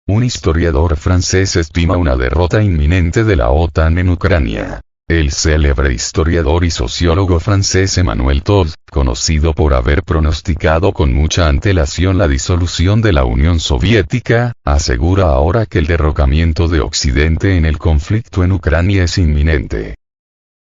Un historiador francés estima una derrota inminente de la OTAN en Ucrania. El célebre historiador y sociólogo francés Emmanuel Todd, conocido por haber pronosticado con mucha antelación la disolución de la Unión Soviética, asegura ahora que el derrocamiento de Occidente en el conflicto en Ucrania es inminente.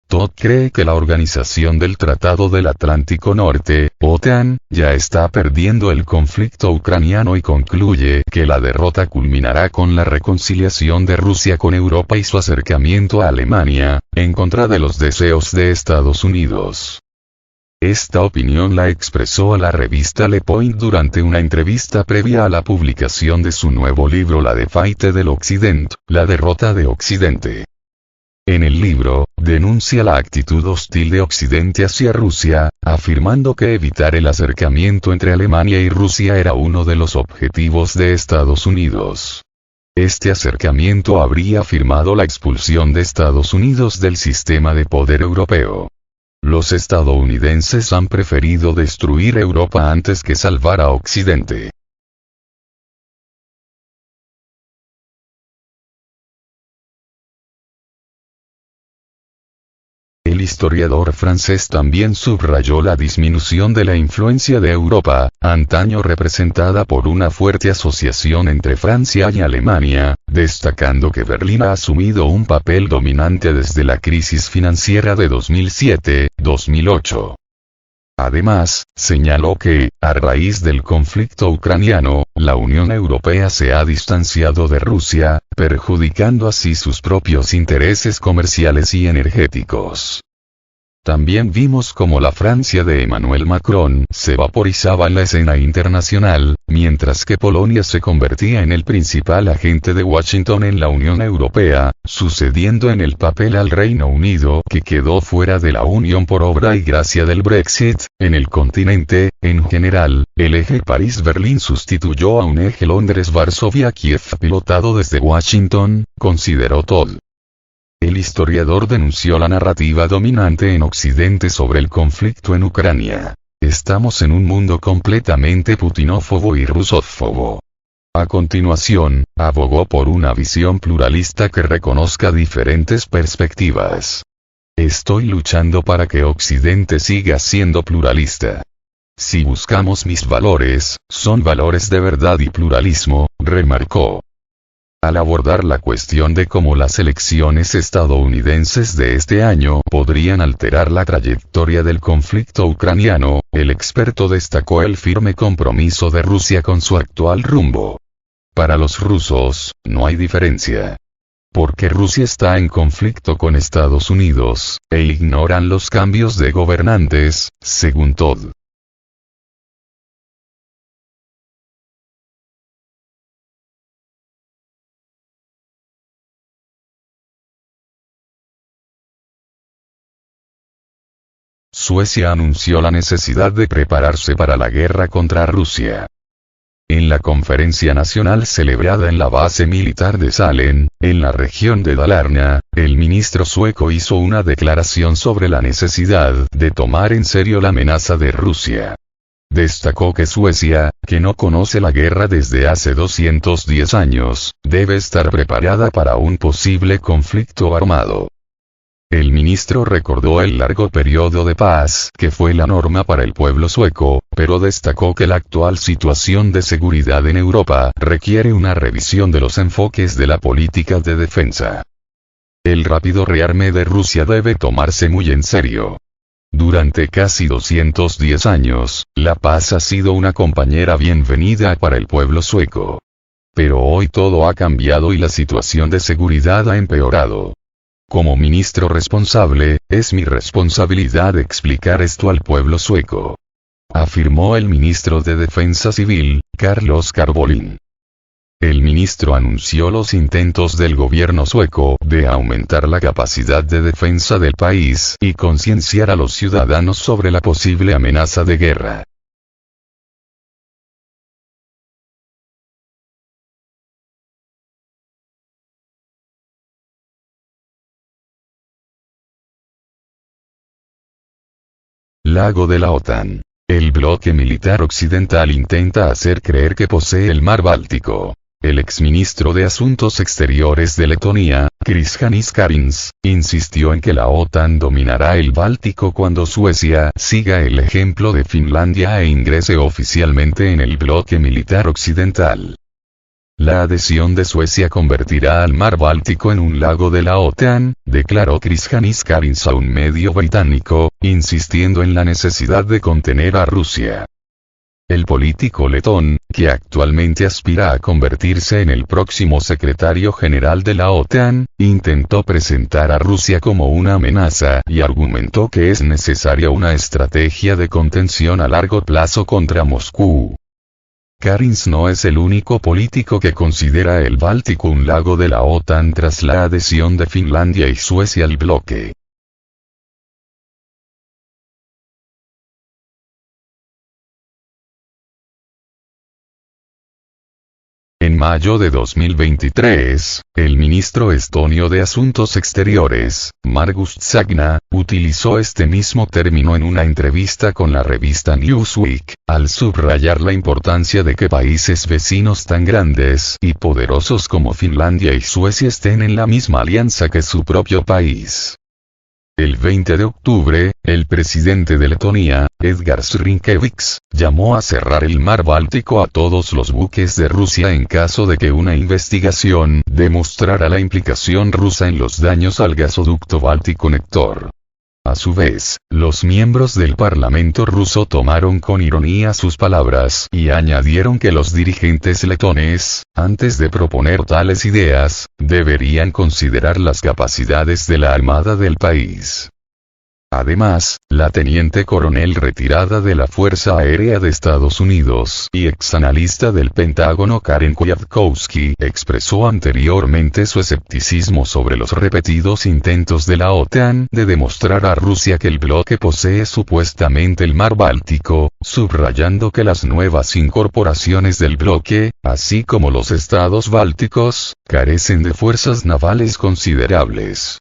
Todd cree que la Organización del Tratado del Atlántico Norte, OTAN, ya está perdiendo el conflicto ucraniano y concluye que la derrota culminará con la reconciliación de Rusia con Europa y su acercamiento a Alemania, en contra de los deseos de Estados Unidos. Esta opinión la expresó a la revista Le Point durante una entrevista previa a la publicación de su nuevo libro La Défaite de l'Occident, la derrota de Occidente. En el libro, denuncia la actitud hostil de Occidente hacia Rusia, afirmando que evitar el acercamiento entre Alemania y Rusia era uno de los objetivos de Estados Unidos. Este acercamiento habría firmado la expulsión de Estados Unidos del sistema de poder europeo. Los estadounidenses han preferido destruir Europa antes que salvar a Occidente. El historiador francés también subrayó la disminución de la influencia de Europa, antaño representada por una fuerte asociación entre Francia y Alemania, destacando que Berlín ha asumido un papel dominante desde la crisis financiera de 2007-2008. Además, señaló que, a raíz del conflicto ucraniano, la Unión Europea se ha distanciado de Rusia, perjudicando así sus propios intereses comerciales y energéticos. También vimos cómo la Francia de Emmanuel Macron se vaporizaba en la escena internacional, mientras que Polonia se convertía en el principal agente de Washington en la Unión Europea, sucediendo en el papel al Reino Unido que quedó fuera de la Unión por obra y gracia del Brexit. En el continente, en general, el eje París-Berlín sustituyó a un eje Londres-Varsovia-Kiev pilotado desde Washington, consideró Todd. El historiador denunció la narrativa dominante en Occidente sobre el conflicto en Ucrania. Estamos en un mundo completamente putinófobo y rusófobo. A continuación, abogó por una visión pluralista que reconozca diferentes perspectivas. Estoy luchando para que Occidente siga siendo pluralista. Si buscamos mis valores, son valores de verdad y pluralismo, remarcó. Al abordar la cuestión de cómo las elecciones estadounidenses de este año podrían alterar la trayectoria del conflicto ucraniano, el experto destacó el firme compromiso de Rusia con su actual rumbo. Para los rusos, no hay diferencia. Porque Rusia está en conflicto con Estados Unidos, e ignoran los cambios de gobernantes, según Todd. Suecia anunció la necesidad de prepararse para la guerra contra Rusia. En la conferencia nacional celebrada en la base militar de Sälen, en la región de Dalarna, el ministro sueco hizo una declaración sobre la necesidad de tomar en serio la amenaza de Rusia. Destacó que Suecia, que no conoce la guerra desde hace 210 años, debe estar preparada para un posible conflicto armado. El ministro recordó el largo periodo de paz que fue la norma para el pueblo sueco, pero destacó que la actual situación de seguridad en Europa requiere una revisión de los enfoques de la política de defensa. El rápido rearme de Rusia debe tomarse muy en serio. Durante casi 210 años, la paz ha sido una compañera bienvenida para el pueblo sueco. Pero hoy todo ha cambiado y la situación de seguridad ha empeorado. Como ministro responsable, es mi responsabilidad explicar esto al pueblo sueco. Afirmó el ministro de Defensa Civil, Carlos Carbolin. El ministro anunció los intentos del gobierno sueco de aumentar la capacidad de defensa del país y concienciar a los ciudadanos sobre la posible amenaza de guerra. Lago de la OTAN. El bloque militar occidental intenta hacer creer que posee el mar Báltico. el exministro de Asuntos Exteriores de Letonia, Krišjānis Kariņš, insistió en que la OTAN dominará el Báltico cuando Suecia siga el ejemplo de Finlandia e ingrese oficialmente en el bloque militar occidental. La adhesión de Suecia convertirá al mar Báltico en un lago de la OTAN, declaró Krišjānis Kariņš a un medio británico, insistiendo en la necesidad de contener a Rusia. El político letón, que actualmente aspira a convertirse en el próximo secretario general de la OTAN, intentó presentar a Rusia como una amenaza y argumentó que es necesaria una estrategia de contención a largo plazo contra Moscú. Kariņš no es el único político que considera el Báltico un lago de la OTAN tras la adhesión de Finlandia y Suecia al bloque. En mayo de 2023, el ministro estonio de Asuntos Exteriores, Margus Tsahkna, utilizó este mismo término en una entrevista con la revista Newsweek, al subrayar la importancia de que países vecinos tan grandes y poderosos como Finlandia y Suecia estén en la misma alianza que su propio país. El 20 de octubre, el presidente de Letonia, Edgars Rinkēvičs, llamó a cerrar el mar Báltico a todos los buques de Rusia en caso de que una investigación demostrara la implicación rusa en los daños al gasoducto Balticconnector. A su vez, los miembros del Parlamento ruso tomaron con ironía sus palabras y añadieron que los dirigentes letones, antes de proponer tales ideas, deberían considerar las capacidades de la armada del país. Además, la teniente coronel retirada de la Fuerza Aérea de Estados Unidos y exanalista del Pentágono Karen Kwiatkowski expresó anteriormente su escepticismo sobre los repetidos intentos de la OTAN de demostrar a Rusia que el bloque posee supuestamente el mar Báltico, subrayando que las nuevas incorporaciones del bloque, así como los estados bálticos, carecen de fuerzas navales considerables.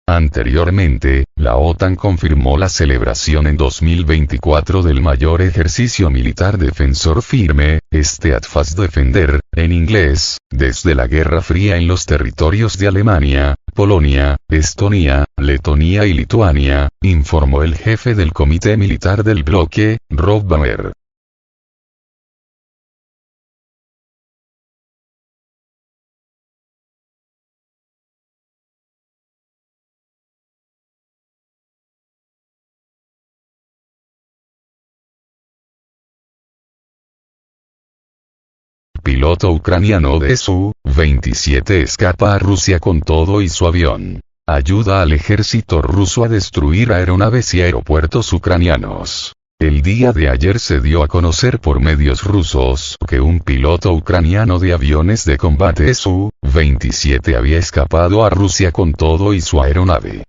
Anteriormente, la OTAN confirmó la celebración en 2024 del mayor ejercicio militar defensor firme, Steadfast Fast Defender, en inglés, desde la Guerra Fría en los territorios de Alemania, Polonia, Estonia, Letonia y Lituania, informó el jefe del Comité Militar del bloque, Rob Bauer. Piloto ucraniano de Su-27 escapa a Rusia con todo y su avión. Ayuda al ejército ruso a destruir aeronaves y aeropuertos ucranianos. El día de ayer se dio a conocer por medios rusos que un piloto ucraniano de aviones de combate Su-27 había escapado a Rusia con todo y su aeronave.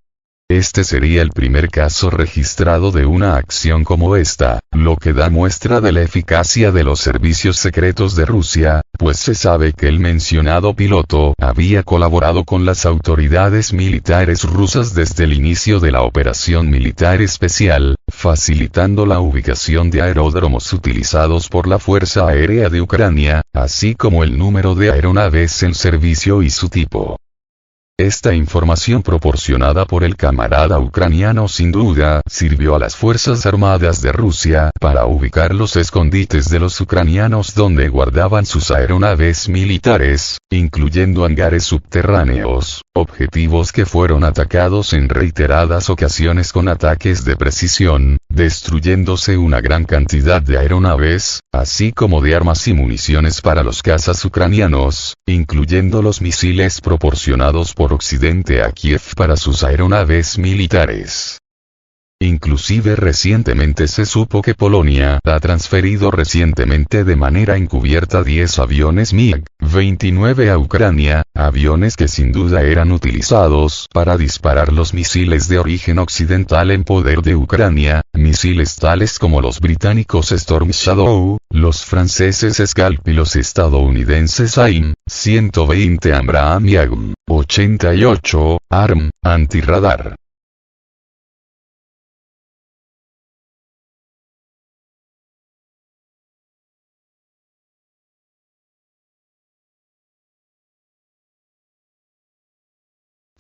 Este sería el primer caso registrado de una acción como esta, lo que da muestra de la eficacia de los servicios secretos de Rusia, pues se sabe que el mencionado piloto había colaborado con las autoridades militares rusas desde el inicio de la operación militar especial, facilitando la ubicación de aeródromos utilizados por la Fuerza Aérea de Ucrania, así como el número de aeronaves en servicio y su tipo. Esta información proporcionada por el camarada ucraniano sin duda sirvió a las Fuerzas Armadas de Rusia para ubicar los escondites de los ucranianos donde guardaban sus aeronaves militares, incluyendo hangares subterráneos, objetivos que fueron atacados en reiteradas ocasiones con ataques de precisión, destruyéndose una gran cantidad de aeronaves, así como de armas y municiones para los cazas ucranianos, incluyendo los misiles proporcionados por Occidente a Kiev para sus aeronaves militares. Inclusive recientemente se supo que Polonia ha transferido recientemente de manera encubierta 10 aviones MiG-29 a Ucrania, aviones que sin duda eran utilizados para disparar los misiles de origen occidental en poder de Ucrania, misiles tales como los británicos Storm Shadow, los franceses Scalp y los estadounidenses AIM-120 Abraham y AIM-88, ARM, antirradar.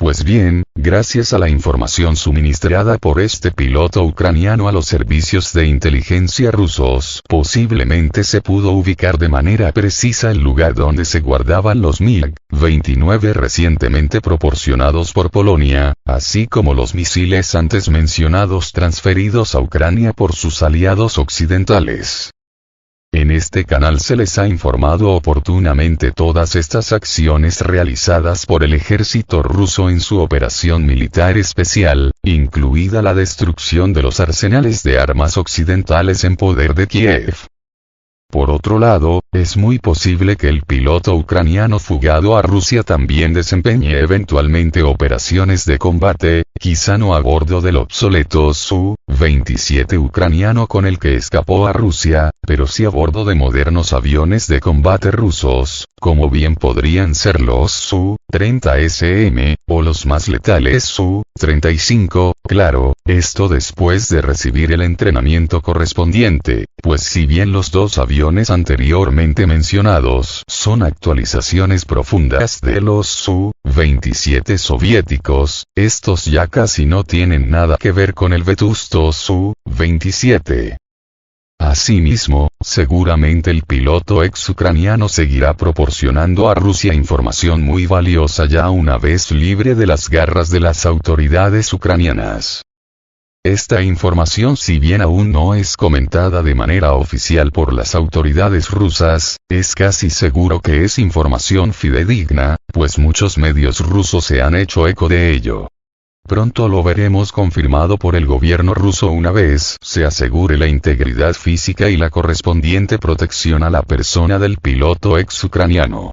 Pues bien, gracias a la información suministrada por este piloto ucraniano a los servicios de inteligencia rusos, posiblemente se pudo ubicar de manera precisa el lugar donde se guardaban los MiG-29 recientemente proporcionados por Polonia, así como los misiles antes mencionados transferidos a Ucrania por sus aliados occidentales. En este canal se les ha informado oportunamente todas estas acciones realizadas por el ejército ruso en su operación militar especial, incluida la destrucción de los arsenales de armas occidentales en poder de Kiev. Por otro lado, es muy posible que el piloto ucraniano fugado a Rusia también desempeñe eventualmente operaciones de combate, quizá no a bordo del obsoleto Su-27 ucraniano con el que escapó a Rusia, pero sí a bordo de modernos aviones de combate rusos, como bien podrían ser los Su-30SM, o los más letales Su-35, claro, esto después de recibir el entrenamiento correspondiente, pues si bien los dos aviones anteriormente mencionados son actualizaciones profundas de los Su-27 soviéticos, estos ya casi no tienen nada que ver con el vetusto Su-27. Asimismo, seguramente el piloto ex-ucraniano seguirá proporcionando a Rusia información muy valiosa ya una vez libre de las garras de las autoridades ucranianas. Esta información, si bien aún no es comentada de manera oficial por las autoridades rusas, es casi seguro que es información fidedigna, pues muchos medios rusos se han hecho eco de ello. Pronto lo veremos confirmado por el gobierno ruso una vez se asegure la integridad física y la correspondiente protección a la persona del piloto ex-ucraniano.